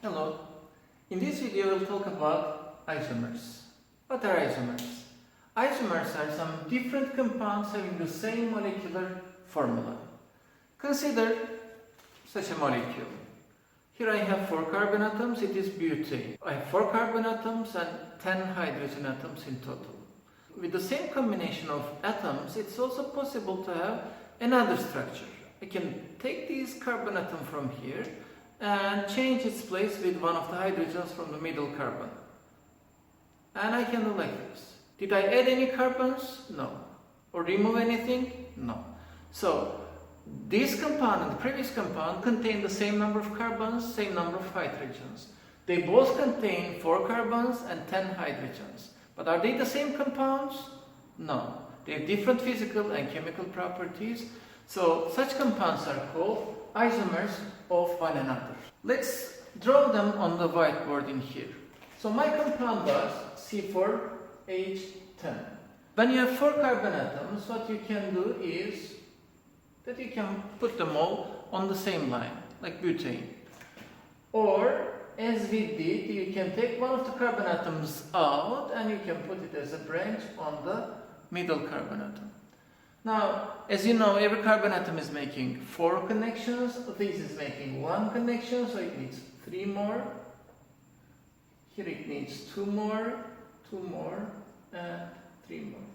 Hello, in this video we'll talk about isomers. What are isomers? Isomers are some different compounds having the same molecular formula. Consider such a molecule. Here I have 4 carbon atoms, it is butane. I have 4 carbon atoms and 10 hydrogen atoms in total. With the same combination of atoms, it's also possible to have another structure. I can take this carbon atom from here and change its place with one of the hydrogens from the middle carbon. And I can do like this. Did I add any carbons? No. Or remove anything? No. So, this compound and the previous compound contain the same number of carbons, same number of hydrogens. They both contain 4 carbons and 10 hydrogens. But are they the same compounds? No. They have different physical and chemical properties. So, such compounds are called isomers of one another. Let's draw them on the whiteboard in here. So, my compound was C4H10. When you have 4 carbon atoms, what you can do is that you can put them all on the same line, like butane. Or, as we did, you can take one of the carbon atoms out and you can put it as a branch on the middle carbon atom. Now, as you know, every carbon atom is making 4 connections. This is making 1 connection, so it needs 3 more. Here it needs 2 more, 2 more, and 3 more.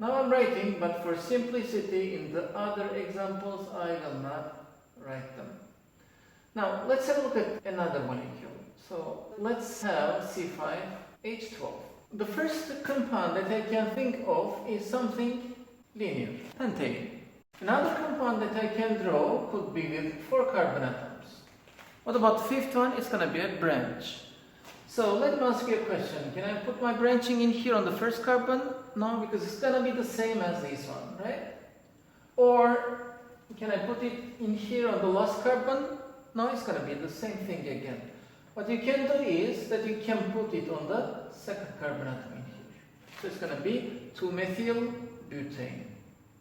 Now I'm writing, but for simplicity, in the other examples, I will not write them. Now, let's have a look at another molecule. So, let's have C5H12. The first compound that I can think of is something linear, pentane. Another compound that I can draw could be with 4 carbon atoms. What about the fifth one? It's going to be a branch. So let me ask you a question. Can I put my branching in here on the first carbon? No, because it's going to be the same as this one, right? Or can I put it in here on the last carbon? No, it's going to be the same thing again. What you can do is that you can put it on the second carbon atom in here. So it's going to be 2-methyl-butane.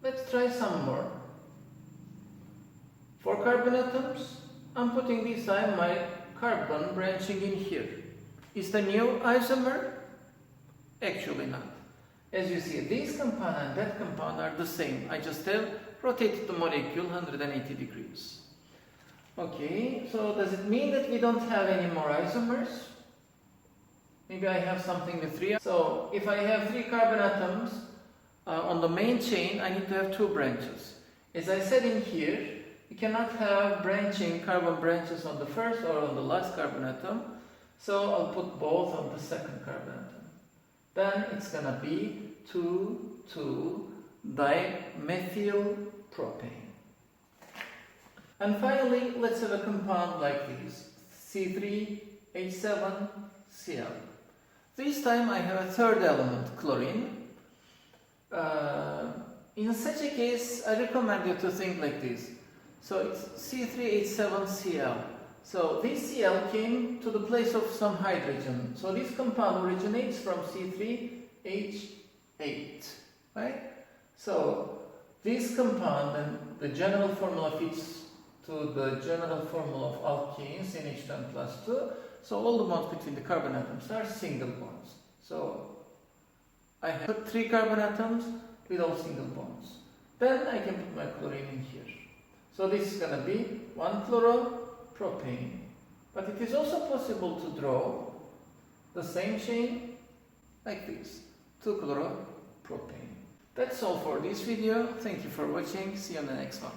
Let's try some more. 4 carbon atoms. I'm putting this time my carbon branching in here. Is the new isomer? Actually not. As you see, this compound and that compound are the same. I just have rotated the molecule 180 degrees. Okay, so does it mean that we don't have any more isomers? Maybe I have something with 3. So if I have 3 carbon atoms on the main chain, I need to have 2 branches. As I said in here, you cannot have branching carbon branches on the first or on the last carbon atom. So I'll put both on the second carbon atom. Then it's gonna be 2,2-dimethylpropane. And finally, let's have a compound like this, C3H7Cl. This time I have a third element, chlorine. In such a case, I recommend you to think like this. So it's C3H7Cl. So this Cl came to the place of some hydrogen. So this compound originates from C3H8, right? So this compound and the general formula fits to the general formula of alkenes, NH10 plus 2. So all the bonds between the carbon atoms are single bonds. So I have 3 carbon atoms with all single bonds. Then I can put my chlorine in here. So this is going to be 1-chloropropane. But it is also possible to draw the same chain like this, 2-chloropropane. That's all for this video. Thank you for watching. See you on the next one.